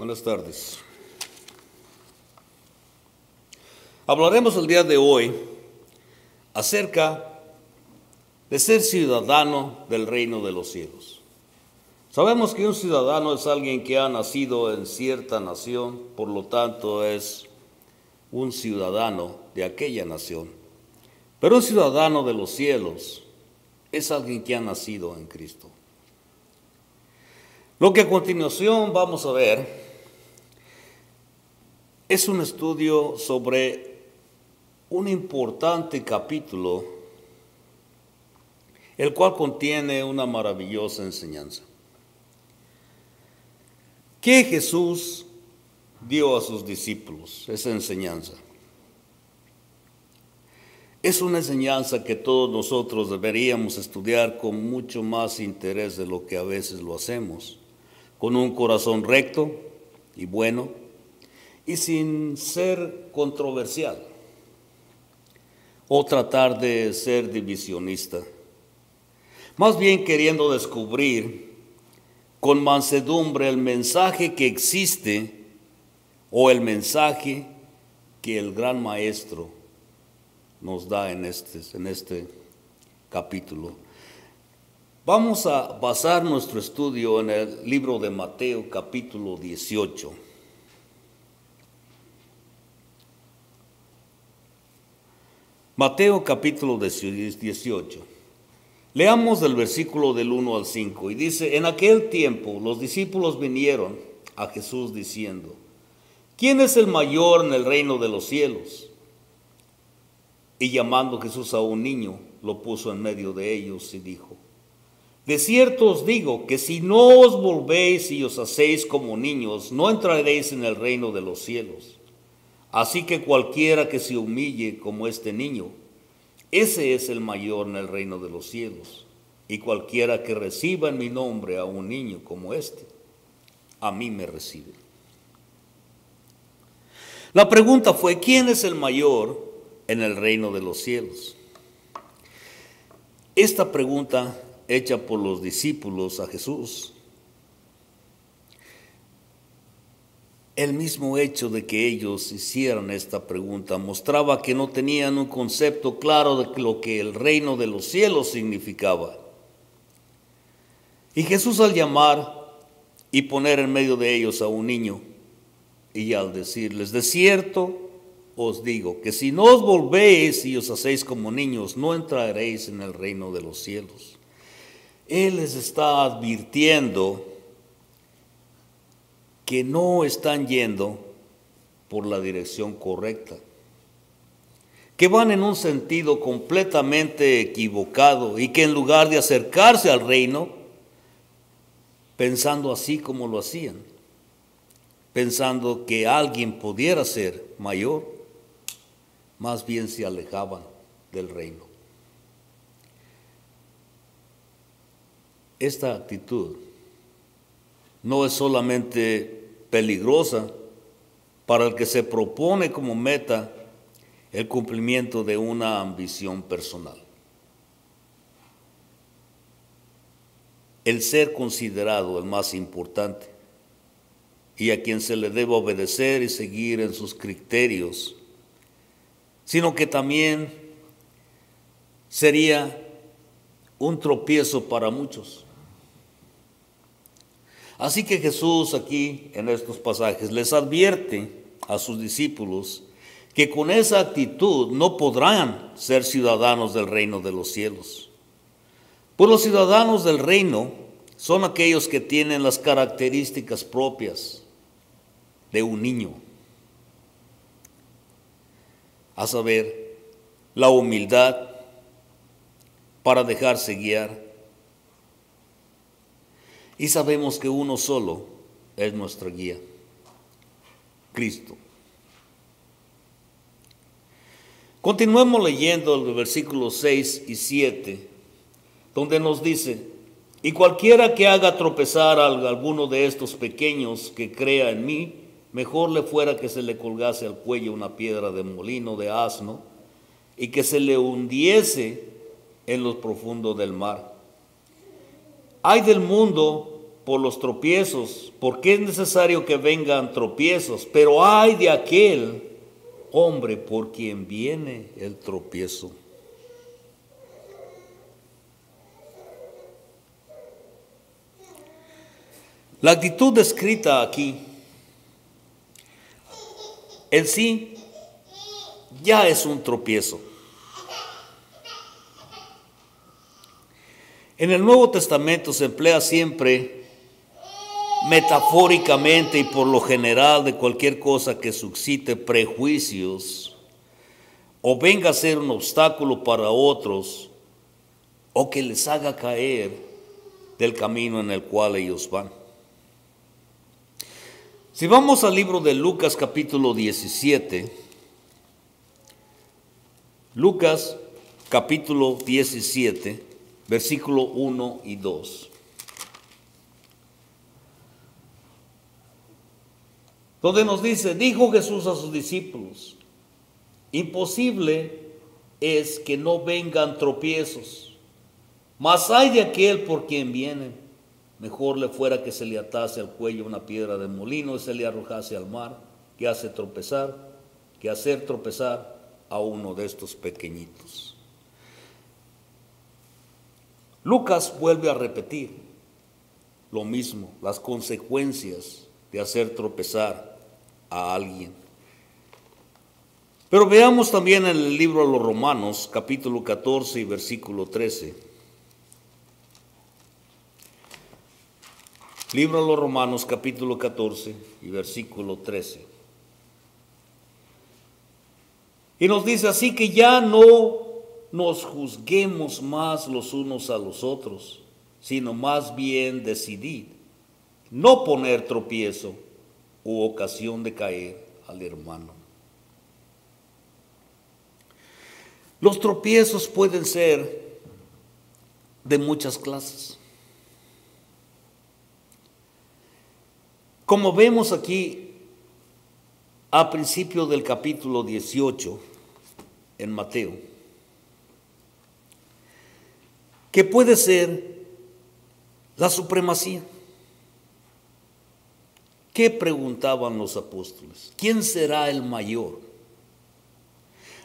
Buenas tardes. Hablaremos el día de hoy acerca de ser ciudadano del reino de los cielos. Sabemos que un ciudadano es alguien que ha nacido en cierta nación, por lo tanto es un ciudadano de aquella nación. Pero un ciudadano de los cielos es alguien que ha nacido en Cristo. Lo que a continuación vamos a ver es un estudio sobre un importante capítulo, el cual contiene una maravillosa enseñanza. ¿Qué Jesús dio a sus discípulos? Esa enseñanza. Es una enseñanza que todos nosotros deberíamos estudiar con mucho más interés de lo que a veces lo hacemos, con un corazón recto y bueno, y sin ser controversial o tratar de ser divisionista. Más bien queriendo descubrir con mansedumbre el mensaje que existe o el mensaje que el gran maestro nos da en este capítulo. Vamos a basar nuestro estudio en el libro de Mateo, capítulo 18. Mateo, capítulo 18. Leamos del versículo del 1 al 5 y dice: En aquel tiempo los discípulos vinieron a Jesús diciendo: ¿Quién es el mayor en el reino de los cielos? Y llamando Jesús a un niño, lo puso en medio de ellos y dijo: De cierto os digo que si no os volvéis y os hacéis como niños, no entraréis en el reino de los cielos. Así que cualquiera que se humille como este niño, ese es el mayor en el reino de los cielos. Y cualquiera que reciba en mi nombre a un niño como este, a mí me recibe. La pregunta fue: ¿quién es el mayor en el reino de los cielos? Esta pregunta hecha por los discípulos a Jesús, el mismo hecho de que ellos hicieran esta pregunta mostraba que no tenían un concepto claro de lo que el reino de los cielos significaba. Y Jesús, al llamar y poner en medio de ellos a un niño, y al decirles: de cierto os digo que si no os volvéis y os hacéis como niños, no entraréis en el reino de los cielos. Él les está advirtiendo que no están yendo por la dirección correcta, que van en un sentido completamente equivocado y que en lugar de acercarse al reino, pensando así como lo hacían, pensando que alguien pudiera ser mayor, más bien se alejaban del reino. Esta actitud no es solamente peligrosa para el que se propone como meta el cumplimiento de una ambición personal. El ser considerado el más importante y a quien se le debe obedecer y seguir en sus criterios, sino que también sería un tropiezo para muchos. Así que Jesús aquí en estos pasajes les advierte a sus discípulos que con esa actitud no podrán ser ciudadanos del reino de los cielos. Pues los ciudadanos del reino son aquellos que tienen las características propias de un niño, a saber, la humildad para dejarse guiar. Y sabemos que uno solo es nuestra guía: Cristo. Continuemos leyendo el versículos 6 y 7, donde nos dice: Y cualquiera que haga tropezar a alguno de estos pequeños que crea en mí, mejor le fuera que se le colgase al cuello una piedra de molino de asno y que se le hundiese en lo profundo del mar. Ay del mundo por los tropiezos, porque es necesario que vengan tropiezos, pero ay de aquel hombre por quien viene el tropiezo. La actitud descrita aquí, en sí, ya es un tropiezo. En el Nuevo Testamento se emplea siempre metafóricamente y por lo general de cualquier cosa que suscite prejuicios o venga a ser un obstáculo para otros o que les haga caer del camino en el cual ellos van. Si vamos al libro de Lucas capítulo 17, Lucas capítulo 17, versículo 1 y 2. Donde nos dice, dijo Jesús a sus discípulos, imposible es que no vengan tropiezos, mas hay de aquel por quien vienen. Mejor le fuera que se le atase al cuello una piedra de molino y se le arrojase al mar, que hacer tropezar a uno de estos pequeñitos. Lucas vuelve a repetir lo mismo, las consecuencias de hacer tropezar a alguien. Pero veamos también en el libro de los Romanos, capítulo 14 y versículo 13. Libro de los Romanos, capítulo 14 y versículo 13. Y nos dice así que ya no nos juzguemos más los unos a los otros, sino más bien decidid no poner tropiezo u ocasión de caer al hermano. Los tropiezos pueden ser de muchas clases. Como vemos aquí a principio del capítulo 18 en Mateo, que puede ser la supremacía. ¿Qué preguntaban los apóstoles? ¿Quién será el mayor?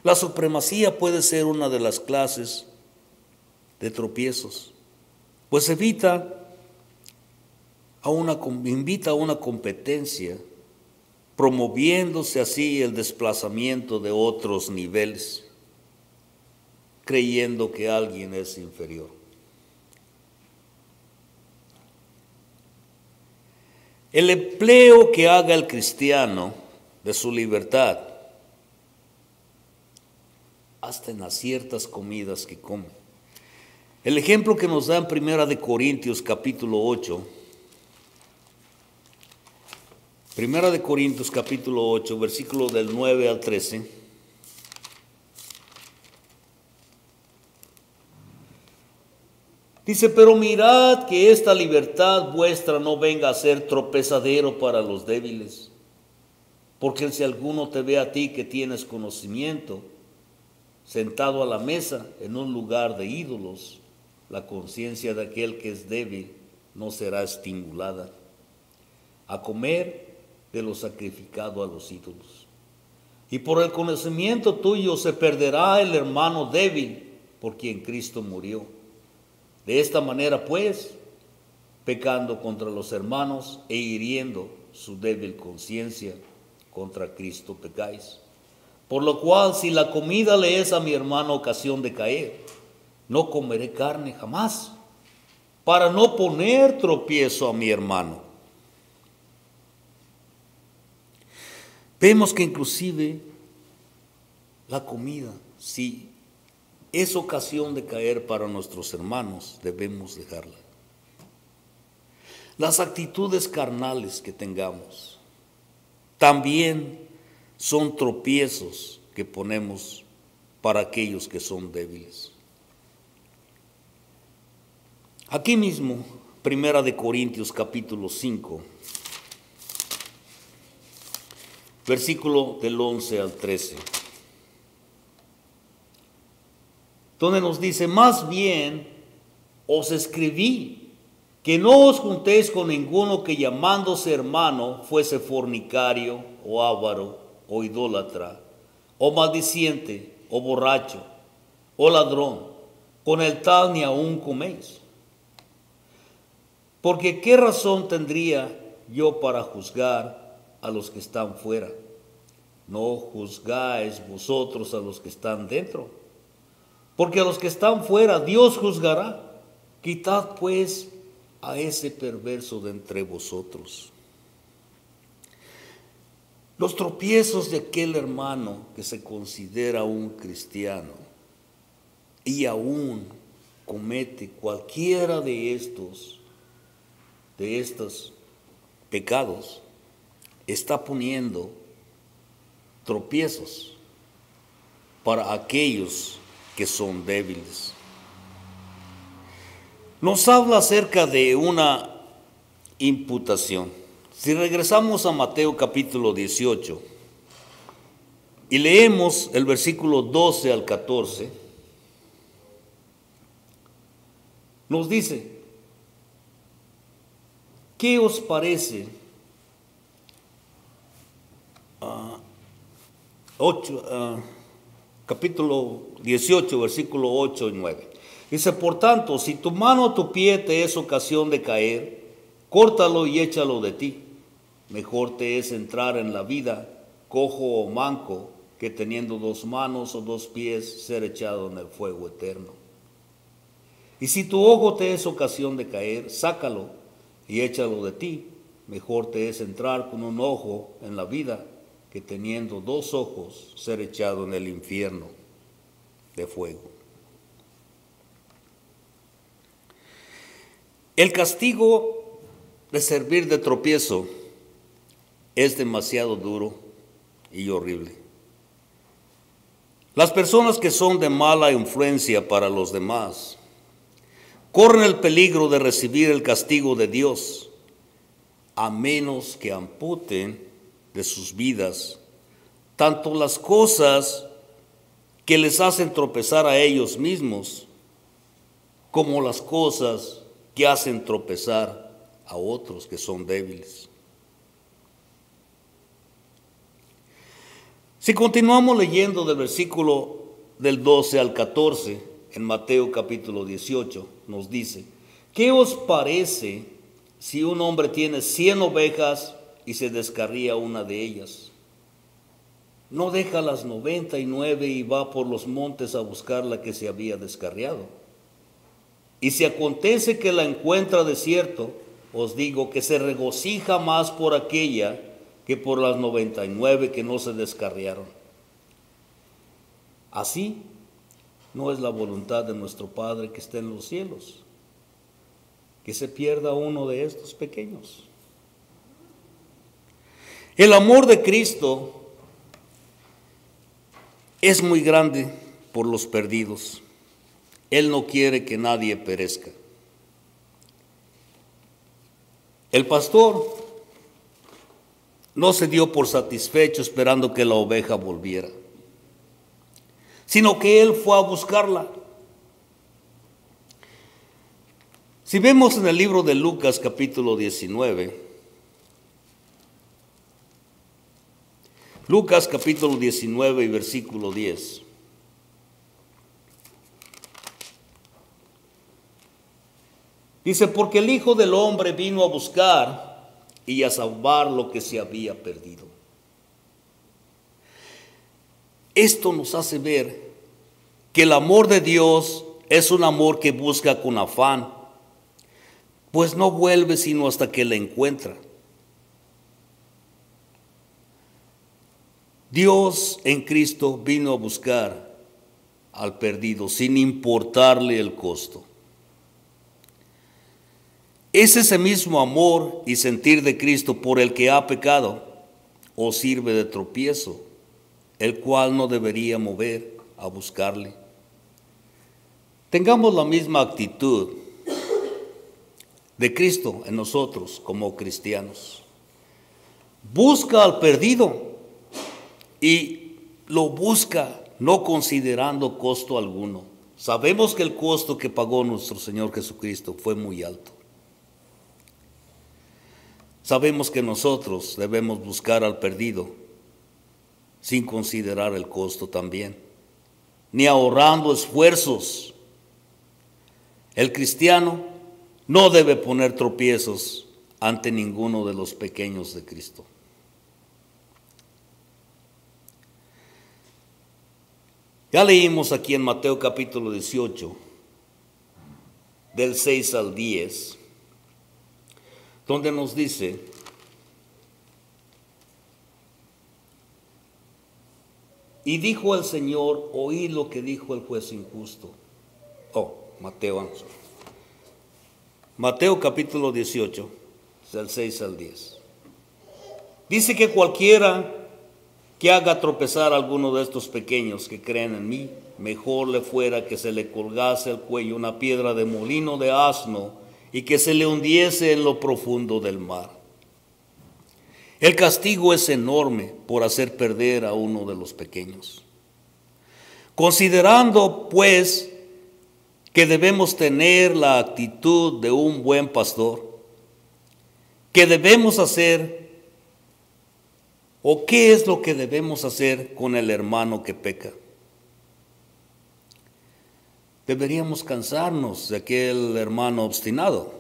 La supremacía puede ser una de las clases de tropiezos, pues invita a una competencia, promoviéndose así el desplazamiento de otros niveles, creyendo que alguien es inferior. El empleo que haga el cristiano de su libertad, hasta en las ciertas comidas que come. El ejemplo que nos da en Primera de Corintios capítulo 8, Primera de Corintios capítulo 8, versículo del 9 al 13. Dice, pero mirad que esta libertad vuestra no venga a ser tropezadero para los débiles, porque si alguno te ve a ti que tienes conocimiento, sentado a la mesa en un lugar de ídolos, la conciencia de aquel que es débil no será estimulada a comer de lo sacrificado a los ídolos. Y por el conocimiento tuyo se perderá el hermano débil por quien Cristo murió. De esta manera, pues, pecando contra los hermanos e hiriendo su débil conciencia, contra Cristo pecáis. Por lo cual, si la comida le es a mi hermano ocasión de caer, no comeré carne jamás, para no poner tropiezo a mi hermano. Vemos que inclusive la comida, si es ocasión de caer para nuestros hermanos, debemos dejarla. Las actitudes carnales que tengamos también son tropiezos que ponemos para aquellos que son débiles. Aquí mismo, Primera de Corintios capítulo 5, versículo del 11 al 13, donde nos dice, más bien os escribí que no os juntéis con ninguno que llamándose hermano fuese fornicario o avaro o idólatra o maldiciente o borracho o ladrón, con el tal ni aun coméis. Porque ¿qué razón tendría yo para juzgar a los que están fuera? No juzgáis vosotros a los que están dentro, porque a los que están fuera Dios juzgará. Quitad pues a ese perverso de entre vosotros. Los tropiezos de aquel hermano que se considera un cristiano y aún comete cualquiera de estos pecados, está poniendo tropiezos para aquellos que son débiles. Nos habla acerca de una imputación. Si regresamos a Mateo capítulo 18 y leemos el versículo 12 al 14, nos dice: ¿qué os parece? Capítulo 18, versículo 8 y 9. Dice: por tanto, si tu mano o tu pie te es ocasión de caer, córtalo y échalo de ti. Mejor te es entrar en la vida cojo o manco, que teniendo dos manos o dos pies ser echado en el fuego eterno. Y si tu ojo te es ocasión de caer, sácalo y échalo de ti. Mejor te es entrar con un ojo en la vida, que teniendo dos ojos ser echado en el infierno de fuego. El castigo de servir de tropiezo es demasiado duro y horrible. Las personas que son de mala influencia para los demás corren el peligro de recibir el castigo de Dios, a menos que amputen de sus vidas tanto las cosas que les hacen tropezar a ellos mismos, como las cosas que hacen tropezar a otros que son débiles. Si continuamos leyendo del versículo del 12 al 14, en Mateo capítulo 18, nos dice: ¿qué os parece si un hombre tiene 100 ovejas y se descarría una de ellas? ¿No deja las 99 y va por los montes a buscar la que se había descarriado? Y si acontece que la encuentra de cierto, os digo que se regocija más por aquella que por las 99 que no se descarriaron. Así no es la voluntad de nuestro Padre que está en los cielos, que se pierda uno de estos pequeños. El amor de Cristo es muy grande por los perdidos. Él no quiere que nadie perezca. El pastor no se dio por satisfecho esperando que la oveja volviera, sino que él fue a buscarla. Si vemos en el libro de Lucas capítulo 19, Lucas capítulo 19 y versículo 10. Dice: porque el Hijo del Hombre vino a buscar y a salvar lo que se había perdido. Esto nos hace ver que el amor de Dios es un amor que busca con afán, pues no vuelve sino hasta que la encuentra. Dios en Cristo vino a buscar al perdido sin importarle el costo. Es ese mismo amor y sentir de Cristo por el que ha pecado o sirve de tropiezo, el cual no debería mover a buscarle. Tengamos la misma actitud de Cristo en nosotros como cristianos. Busca al perdido y lo busca no considerando costo alguno. Sabemos que el costo que pagó nuestro Señor Jesucristo fue muy alto. Sabemos que nosotros debemos buscar al perdido sin considerar el costo también, ni ahorrando esfuerzos. El cristiano no debe poner tropiezos ante ninguno de los pequeños de Cristo. Ya leímos aquí en Mateo capítulo 18, del 6 al 10, donde nos dice: y dijo el Señor, oíd lo que dijo el juez injusto. Mateo capítulo 18, del 6 al 10. Dice que cualquiera que haga tropezar a alguno de estos pequeños que creen en mí, mejor le fuera que se le colgase al cuello una piedra de molino de asno y que se le hundiese en lo profundo del mar. El castigo es enorme por hacer perder a uno de los pequeños. Considerando, pues, que debemos tener la actitud de un buen pastor, ¿qué debemos hacer o qué es lo que debemos hacer con el hermano que peca? Deberíamos cansarnos de aquel hermano obstinado.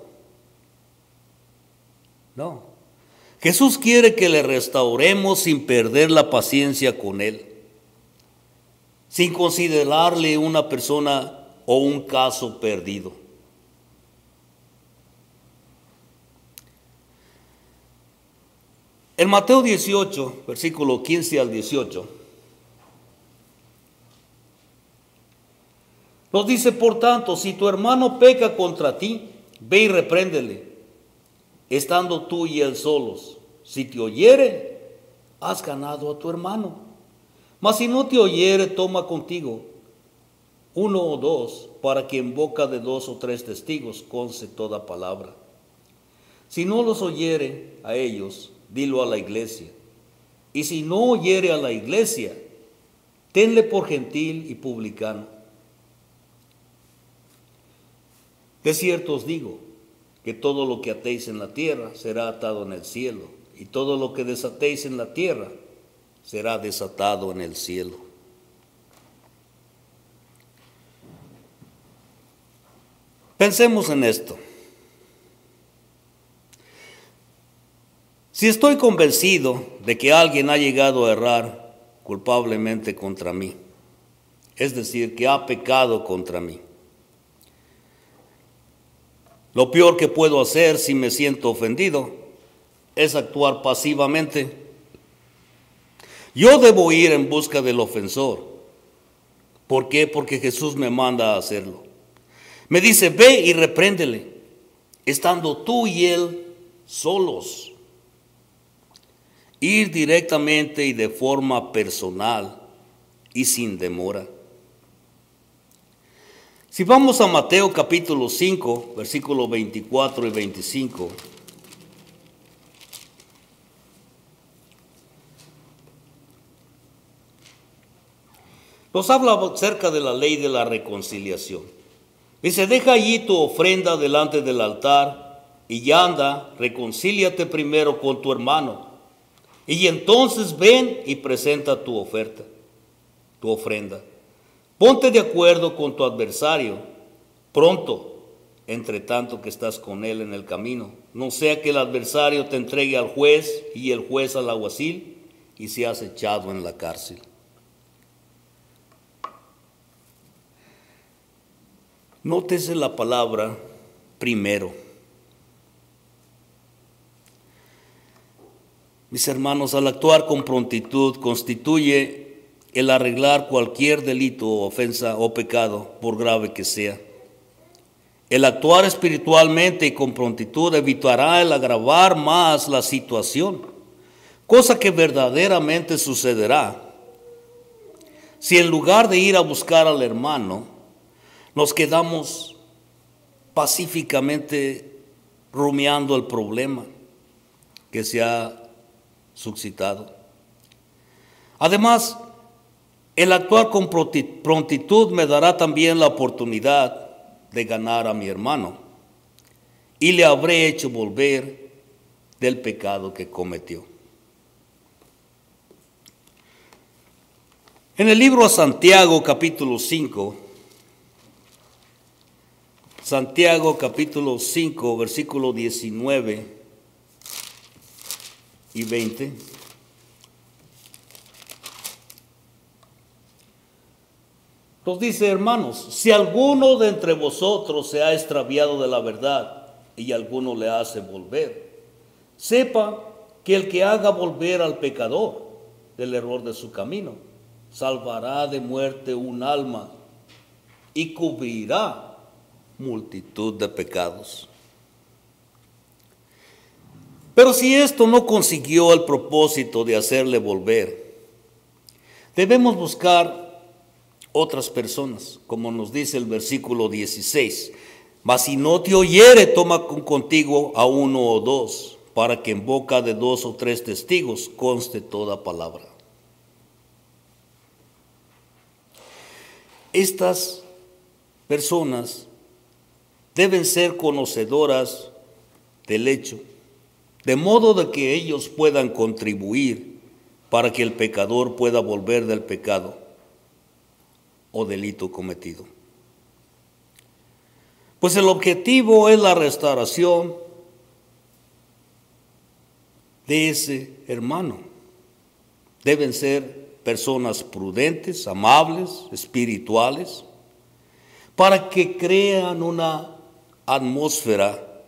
No. Jesús quiere que le restauremos sin perder la paciencia con él, sin considerarle una persona o un caso perdido. En Mateo 18, versículo 15 al 18, nos dice: por tanto, si tu hermano peca contra ti, ve y repréndele, estando tú y él solos. Si te oyere, has ganado a tu hermano. Mas si no te oyere, toma contigo uno o dos, para que en boca de dos o tres testigos conste toda palabra. Si no los oyere a ellos, dilo a la iglesia. Y si no oyere a la iglesia, tenle por gentil y publicano. De cierto os digo, que todo lo que atéis en la tierra será atado en el cielo, y todo lo que desatéis en la tierra será desatado en el cielo. Pensemos en esto. Si estoy convencido de que alguien ha llegado a errar culpablemente contra mí, es decir, que ha pecado contra mí, lo peor que puedo hacer si me siento ofendido es actuar pasivamente. Yo debo ir en busca del ofensor. ¿Por qué? Porque Jesús me manda a hacerlo. Me dice: ve y repréndele, estando tú y él solos. Ir directamente y de forma personal y sin demora. Si vamos a Mateo capítulo 5, versículos 24 y 25, nos habla acerca de la ley de la reconciliación. Dice: deja allí tu ofrenda delante del altar y anda, reconcíliate primero con tu hermano, y entonces ven y presenta tu oferta, tu ofrenda. Ponte de acuerdo con tu adversario pronto, entre tanto que estás con él en el camino. No sea que el adversario te entregue al juez y el juez al alguacil y seas echado en la cárcel. Nótese la palabra primero. Mis hermanos, al actuar con prontitud constituye el arreglar cualquier delito, ofensa o pecado, por grave que sea. El actuar espiritualmente y con prontitud evitará el agravar más la situación, cosa que verdaderamente sucederá si en lugar de ir a buscar al hermano, nos quedamos pacíficamente rumiando el problema que se ha suscitado. Además, el actuar con prontitud me dará también la oportunidad de ganar a mi hermano y le habré hecho volver del pecado que cometió. En el libro a Santiago capítulo 5, Santiago capítulo 5, versículo 19 y 20. Nos dice: hermanos, si alguno de entre vosotros se ha extraviado de la verdad y alguno le hace volver, sepa que el que haga volver al pecador del error de su camino, salvará de muerte un alma y cubrirá multitud de pecados. Pero si esto no consiguió el propósito de hacerle volver, debemos buscar otras personas, como nos dice el versículo 16. Mas si no te oyere, toma contigo a uno o dos, para que en boca de 2 o 3 testigos conste toda palabra. Estas personas deben ser conocedoras del hecho, de modo de que ellos puedan contribuir para que el pecador pueda volver del pecado o delito cometido. Pues el objetivo es la restauración de ese hermano. Deben ser personas prudentes, amables, espirituales, para que crean una atmósfera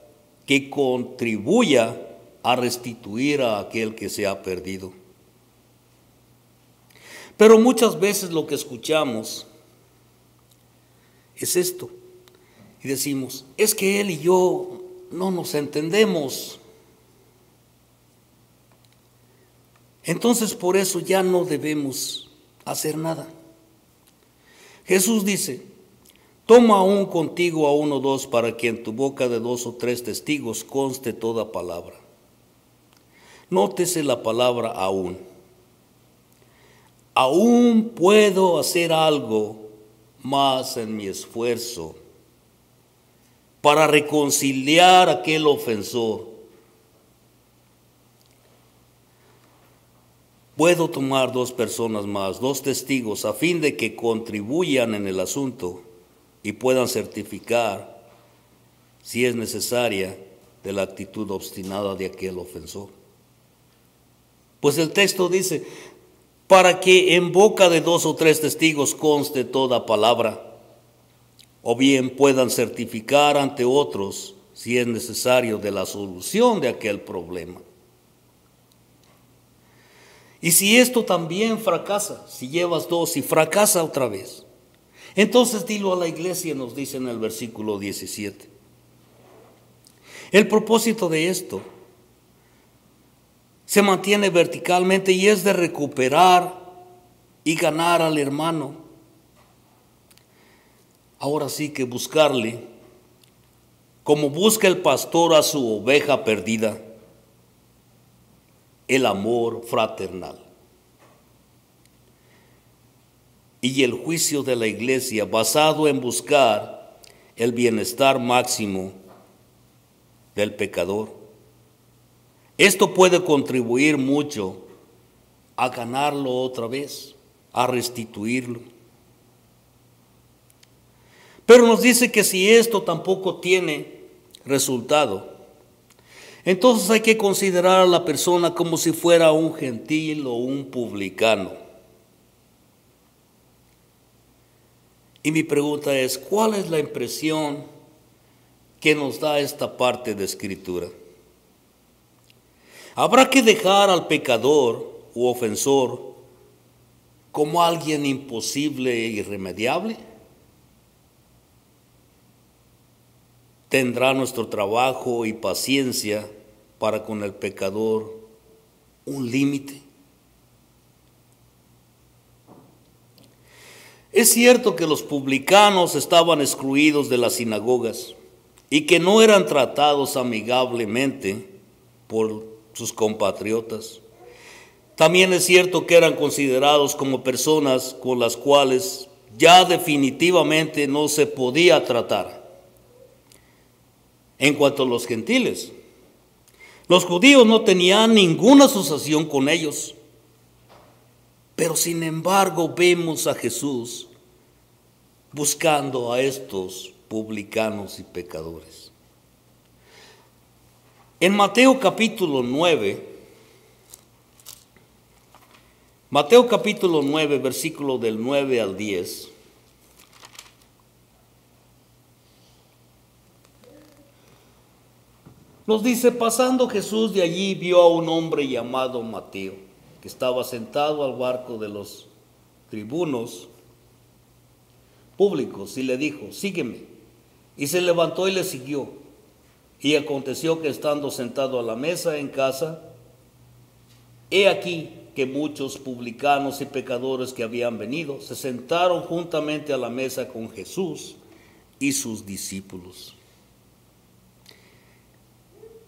que contribuya a restituir a aquel que se ha perdido. Pero muchas veces lo que escuchamos es esto, y decimos: es que él y yo no nos entendemos, entonces por eso ya no debemos hacer nada. Jesús dice: toma aún contigo a 1 o 2, para que en tu boca de 2 o 3 testigos conste toda palabra. Nótese la palabra aún. Aún puedo hacer algo más en mi esfuerzo para reconciliar a aquel ofensor. Puedo tomar 2 personas más, 2 testigos, a fin de que contribuyan en el asunto y puedan certificar, si es necesaria, de la actitud obstinada de aquel ofensor. Pues el texto dice: para que en boca de 2 o 3 testigos conste toda palabra, o bien puedan certificar ante otros, si es necesario, de la solución de aquel problema. Y si esto también fracasa, si llevas 2 y fracasa otra vez, entonces dilo a la iglesia, nos dice en el versículo 17. El propósito de esto se mantiene verticalmente y es de recuperar y ganar al hermano. Ahora sí que buscarle, como busca el pastor a su oveja perdida, el amor fraternal. Y el juicio de la iglesia basado en buscar el bienestar máximo del pecador. Esto puede contribuir mucho a ganarlo otra vez, a restituirlo. Pero nos dice que si esto tampoco tiene resultado, entonces hay que considerar a la persona como si fuera un gentil o un publicano. Y mi pregunta es: ¿cuál es la impresión que nos da esta parte de Escritura? ¿Habrá que dejar al pecador u ofensor como alguien imposible e irremediable? ¿Tendrá nuestro trabajo y paciencia para con el pecador un límite? Es cierto que los publicanos estaban excluidos de las sinagogas y que no eran tratados amigablemente por sus compatriotas. También es cierto que eran considerados como personas con las cuales ya definitivamente no se podía tratar. En cuanto a los gentiles Los judíos no tenían ninguna asociación con ellos, pero sin embargo vemos a Jesús buscando a estos publicanos y pecadores. En Mateo capítulo 9, versículo del 9 al 10, nos dice: pasando Jesús de allí, vio a un hombre llamado Mateo, que estaba sentado al barco de los tribunos públicos, y le dijo: sígueme. Y se levantó y le siguió. Y aconteció que estando sentado a la mesa en casa, he aquí que muchos publicanos y pecadores que habían venido se sentaron juntamente a la mesa con Jesús y sus discípulos.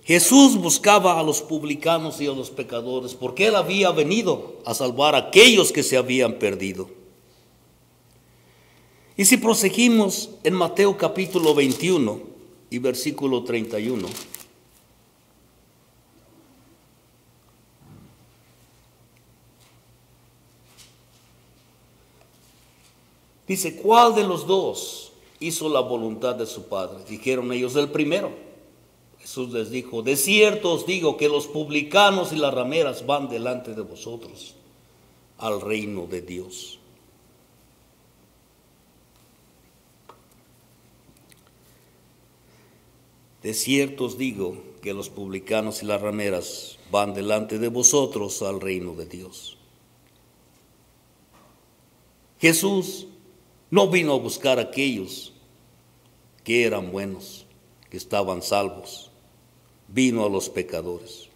Jesús buscaba a los publicanos y a los pecadores porque Él había venido a salvar a aquellos que se habían perdido. Y si proseguimos en Mateo capítulo 21 y versículo 31, dice: ¿cuál de los dos hizo la voluntad de su Padre? Dijeron ellos: el primero. Jesús les dijo: de cierto os digo que los publicanos y las rameras van delante de vosotros al reino de Dios. De cierto os digo que los publicanos y las rameras van delante de vosotros al reino de Dios. Jesús no vino a buscar a aquellos que eran buenos, que estaban salvos. Vino a los pecadores.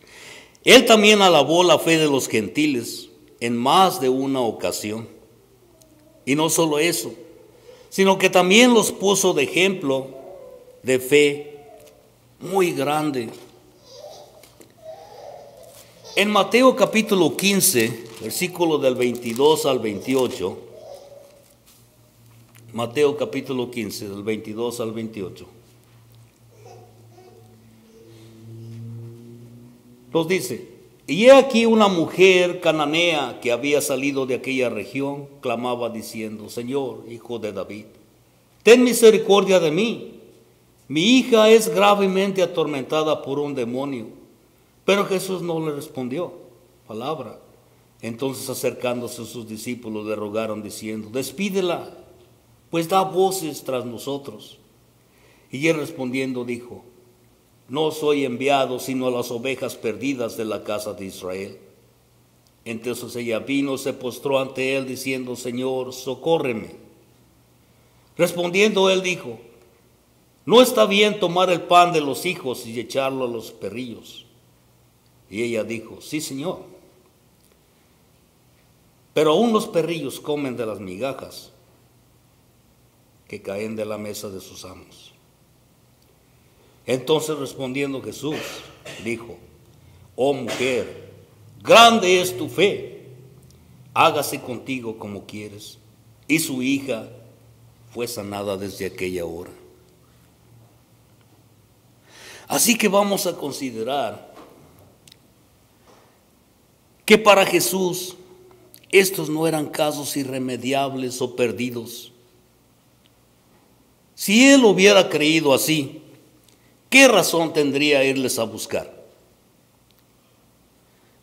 Él también alabó la fe de los gentiles en más de una ocasión. Y no solo eso, sino que también los puso de ejemplo de fe muy grande. En Mateo capítulo 15, versículo del 22 al 28, Mateo capítulo 15, del 22 al 28, nos dice: y he aquí una mujer cananea que había salido de aquella región, clamaba diciendo: Señor, hijo de David, ten misericordia de mí. Mi hija es gravemente atormentada por un demonio. Pero Jesús no le respondió palabra. Entonces, acercándose a sus discípulos, le rogaron diciendo: despídela, pues da voces tras nosotros. Y él respondiendo dijo: no soy enviado sino a las ovejas perdidas de la casa de Israel. Entonces ella vino, se postró ante él diciendo: Señor, socórreme. Respondiendo él dijo: no está bien tomar el pan de los hijos y echarlo a los perrillos. Y ella dijo: sí, Señor, pero aún los perrillos comen de las migajas que caen de la mesa de sus amos. Entonces respondiendo Jesús dijo: oh mujer, grande es tu fe, hágase contigo como quieres. Y su hija fue sanada desde aquella hora. Así que vamos a considerar que para Jesús estos no eran casos irremediables o perdidos. Si él hubiera creído así, ¿qué razón tendría irles a buscar?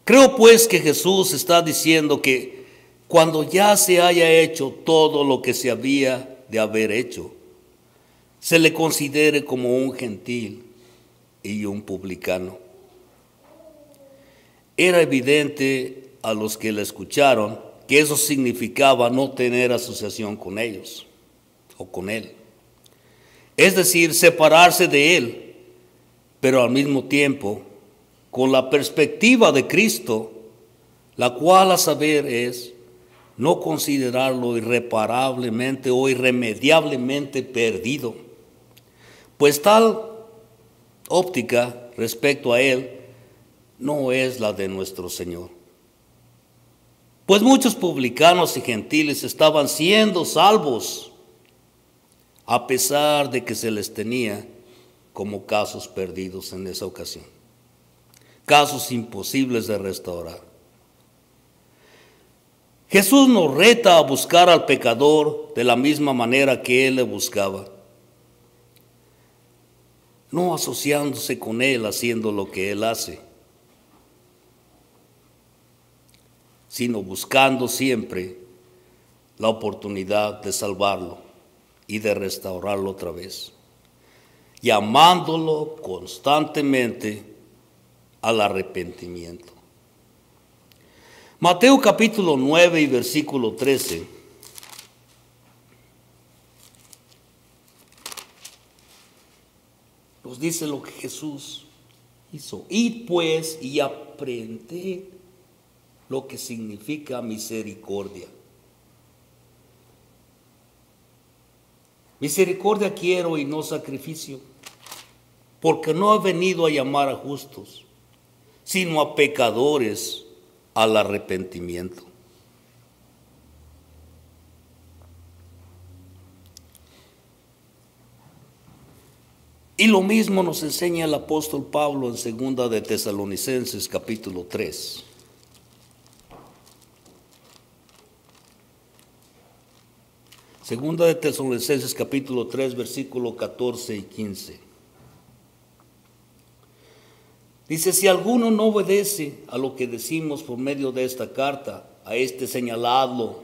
Creo pues que Jesús está diciendo que cuando ya se haya hecho todo lo que se había de haber hecho, se le considere como un gentil y un publicano. Era evidente a los que le escucharon que eso significaba no tener asociación con ellos o con él. Es decir, separarse de él, pero al mismo tiempo con la perspectiva de Cristo, la cual a saber es no considerarlo irreparablemente o irremediablemente perdido, pues tal óptica respecto a él no es la de nuestro Señor. Pues muchos publicanos y gentiles estaban siendo salvos a pesar de que se les tenía como casos perdidos en esa ocasión. casos imposibles de restaurar. Jesús nos reta a buscar al pecador de la misma manera que Él le buscaba, no asociándose con Él haciendo lo que Él hace, sino buscando siempre la oportunidad de salvarlo y de restaurarlo otra vez, llamándolo constantemente al arrepentimiento. Mateo capítulo 9 y versículo 13. Nos dice lo que Jesús hizo. Id pues y aprended lo que significa misericordia. Misericordia quiero y no sacrificio, porque no he venido a llamar a justos, sino a pecadores al arrepentimiento. Y lo mismo nos enseña el apóstol Pablo en segunda de Tesalonicenses capítulo 3. Segunda de Tesalonicenses capítulo 3, versículo 14 y 15. Dice, si alguno no obedece a lo que decimos por medio de esta carta, a este señaladlo,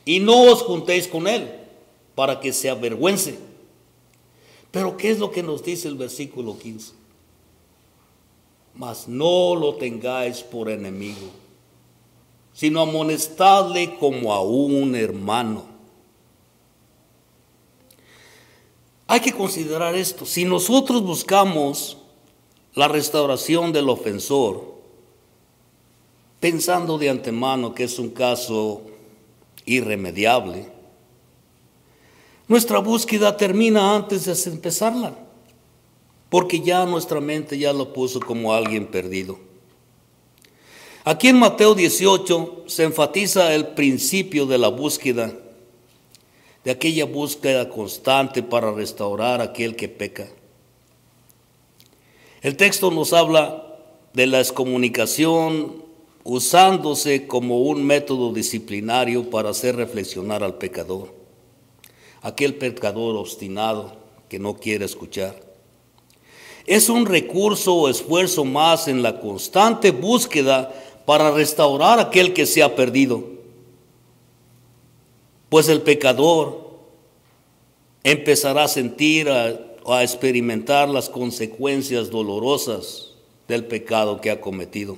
y no os juntéis con él, para que se avergüence. Pero ¿qué es lo que nos dice el versículo 15? Mas no lo tengáis por enemigo, sino amonestadle como a un hermano. Hay que considerar esto. Si nosotros buscamos la restauración del ofensor, pensando de antemano que es un caso irremediable, nuestra búsqueda termina antes de empezarla, porque ya nuestra mente ya lo puso como alguien perdido. Aquí en Mateo 18 se enfatiza el principio de la búsqueda, de aquella búsqueda constante para restaurar a aquel que peca. El texto nos habla de la excomunicación usándose como un método disciplinario para hacer reflexionar al pecador, aquel pecador obstinado que no quiere escuchar. Es un recurso o esfuerzo más en la constante búsqueda para restaurar a aquel que se ha perdido. Pues el pecador empezará a sentir, a experimentar las consecuencias dolorosas del pecado que ha cometido.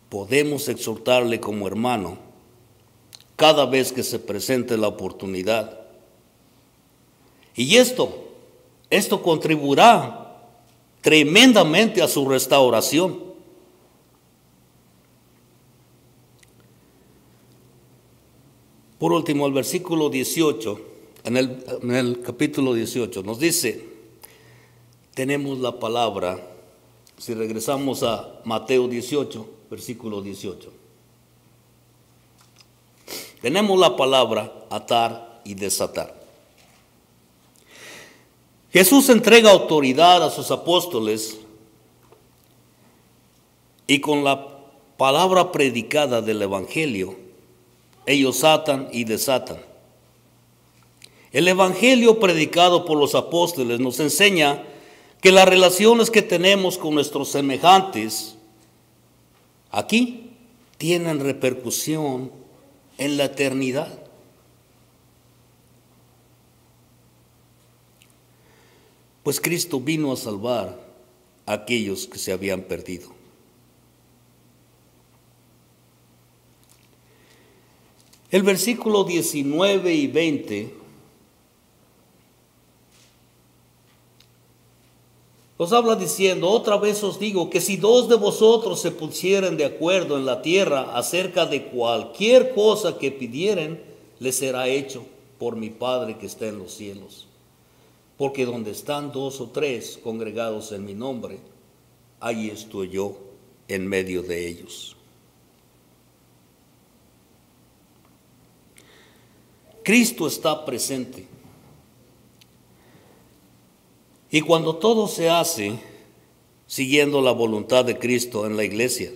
Podemos exhortarle como hermano cada vez que se presente la oportunidad. Y esto contribuirá tremendamente a su restauración. Por último, el versículo 18, en el capítulo 18, nos dice, tenemos la palabra, si regresamos a Mateo 18, versículo 18, tenemos la palabra atar y desatar. Jesús entrega autoridad a sus apóstoles y con la palabra predicada del Evangelio, ellos atan y desatan. El Evangelio predicado por los apóstoles nos enseña que las relaciones que tenemos con nuestros semejantes aquí tienen repercusión en la eternidad. Pues Cristo vino a salvar a aquellos que se habían perdido. El versículo 19 y 20 nos habla diciendo, otra vez os digo que si dos de vosotros se pusieren de acuerdo en la tierra acerca de cualquier cosa que pidieren, les será hecho por mi Padre que está en los cielos. Porque donde están dos o tres congregados en mi nombre, ahí estoy yo en medio de ellos. Cristo está presente. Y cuando todo se hace siguiendo la voluntad de Cristo en la iglesia,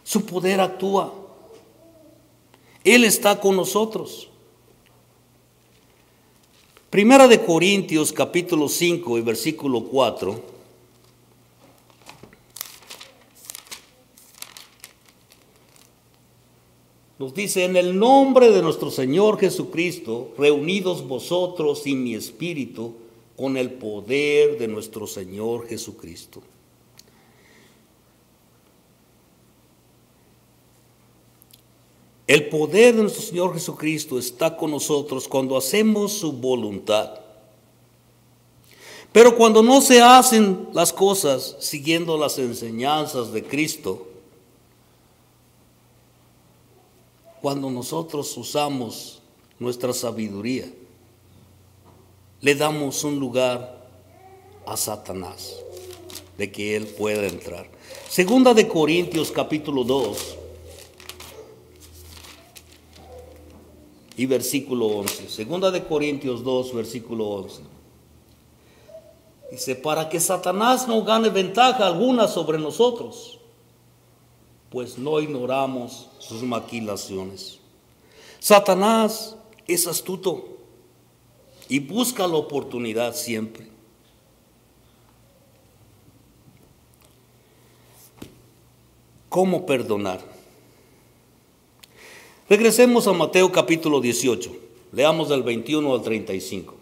su poder actúa. Él está con nosotros. Primera de Corintios capítulo 5 y versículo 4. Nos dice: en el nombre de nuestro Señor Jesucristo, reunidos vosotros y mi espíritu con el poder de nuestro Señor Jesucristo. El poder de nuestro Señor Jesucristo está con nosotros cuando hacemos su voluntad. Pero cuando no se hacen las cosas siguiendo las enseñanzas de Cristo, cuando nosotros usamos nuestra sabiduría, le damos un lugar a Satanás de que él pueda entrar. Segunda de Corintios capítulo 2 y versículo 11. Segunda de Corintios 2, versículo 11. Dice: para que Satanás no gane ventaja alguna sobre nosotros, pues no ignoramos sus maquinaciones. Satanás es astuto y busca la oportunidad siempre. ¿Cómo perdonar? Regresemos a Mateo capítulo 18. Leamos del 21 al 35.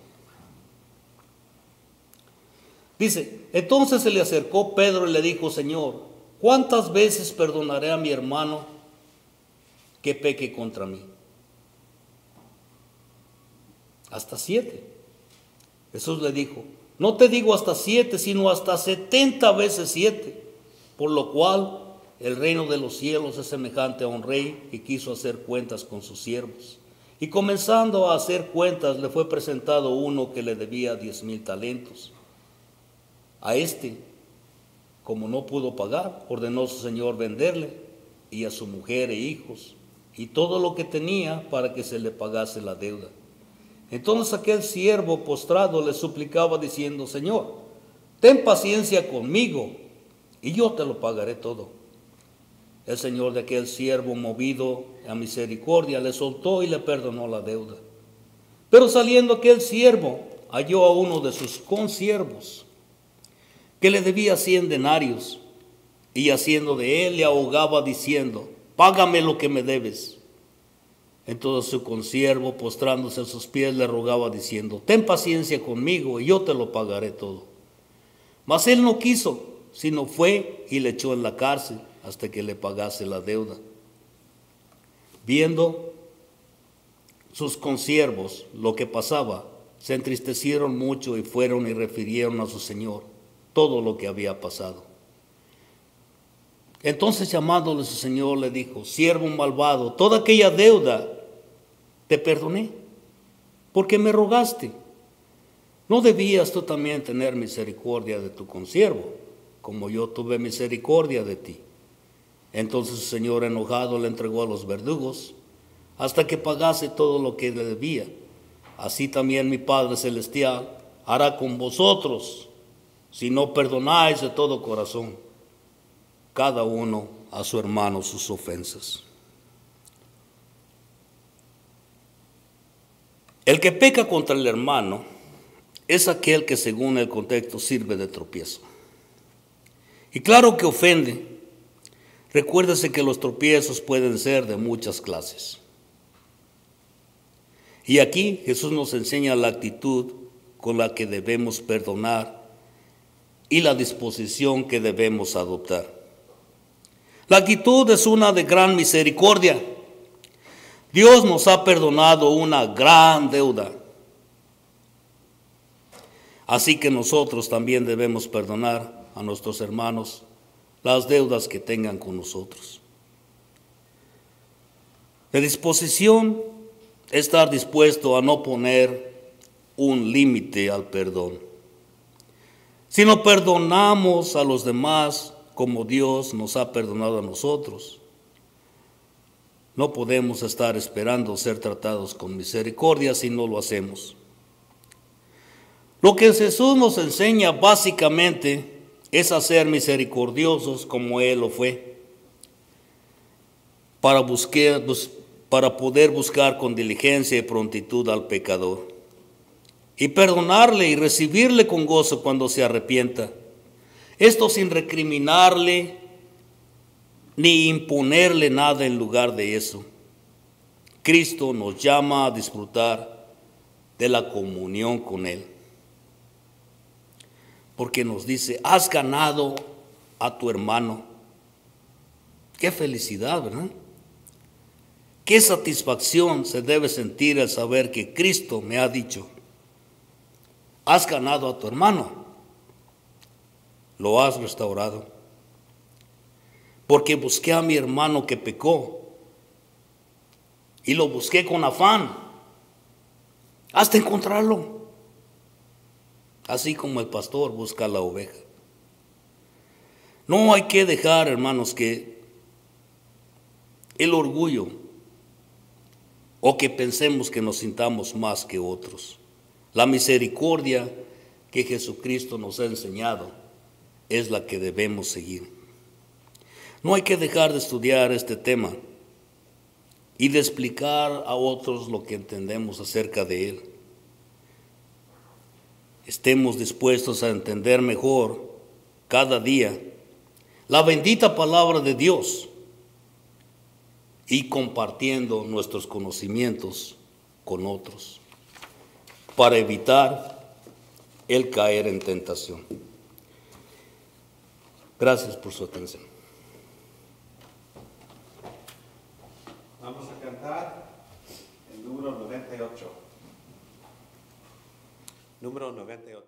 Dice: entonces se le acercó Pedro y le dijo: Señor, ¿cuántas veces perdonaré a mi hermano que peque contra mí? Hasta 7. Jesús le dijo: no te digo hasta 7, sino hasta 70 veces 7. Por lo cual el reino de los cielos es semejante a un rey que quiso hacer cuentas con sus siervos. Y comenzando a hacer cuentas, le fue presentado uno que le debía 10,000 talentos. A este, como no pudo pagar, ordenó su señor venderle, y a su mujer e hijos, y todo lo que tenía, para que se le pagase la deuda. Entonces aquel siervo postrado le suplicaba diciendo: Señor, ten paciencia conmigo, y yo te lo pagaré todo. El señor de aquel siervo, movido a misericordia, le soltó y le perdonó la deuda. Pero saliendo aquel siervo, halló a uno de sus consiervos, que le debía 100 denarios, y haciendo de él le ahogaba diciendo: págame lo que me debes. Entonces su consiervo, postrándose a sus pies, le rogaba diciendo: ten paciencia conmigo y yo te lo pagaré todo. Mas él no quiso, sino fue y le echó en la cárcel hasta que le pagase la deuda. Viendo sus consiervos lo que pasaba, se entristecieron mucho y fueron y refirieron a su señor todo lo que había pasado. Entonces, llamándole su señor, le dijo: siervo malvado, toda aquella deuda te perdoné, porque me rogaste. ¿No debías tú también tener misericordia de tu consiervo, como yo tuve misericordia de ti? Entonces su señor, enojado, le entregó a los verdugos hasta que pagase todo lo que le debía. Así también mi Padre Celestial hará con vosotros, si no perdonáis de todo corazón cada uno a su hermano sus ofensas. El que peca contra el hermano es aquel que, según el contexto, sirve de tropiezo. Y claro que ofende. Recuérdese que los tropiezos pueden ser de muchas clases. Y aquí Jesús nos enseña la actitud con la que debemos perdonar y la disposición que debemos adoptar. La actitud es una de gran misericordia. Dios nos ha perdonado una gran deuda. Así que nosotros también debemos perdonar a nuestros hermanos las deudas que tengan con nosotros. La disposición es estar dispuesto a no poner un límite al perdón. Si no perdonamos a los demás como Dios nos ha perdonado a nosotros, no podemos estar esperando ser tratados con misericordia si no lo hacemos. Lo que Jesús nos enseña básicamente es a ser misericordiosos como Él lo fue, para poder buscar con diligencia y prontitud al pecador y perdonarle y recibirle con gozo cuando se arrepienta. Esto sin recriminarle ni imponerle nada en lugar de eso. Cristo nos llama a disfrutar de la comunión con Él, porque nos dice: has ganado a tu hermano. Qué felicidad, ¿verdad? Qué satisfacción se debe sentir al saber que Cristo me ha dicho: has ganado a tu hermano, lo has restaurado. Porque busqué a mi hermano que pecó y lo busqué con afán hasta encontrarlo, así como el pastor busca a la oveja. No hay que dejar, hermanos, que el orgullo o que pensemos que nos sintamos más que otros. La misericordia que Jesucristo nos ha enseñado es la que debemos seguir. No hay que dejar de estudiar este tema y de explicar a otros lo que entendemos acerca de él. Estemos dispuestos a entender mejor cada día la bendita palabra de Dios y compartiendo nuestros conocimientos con otros para evitar el caer en tentación. Gracias por su atención. Vamos a cantar el número 98. Número 98.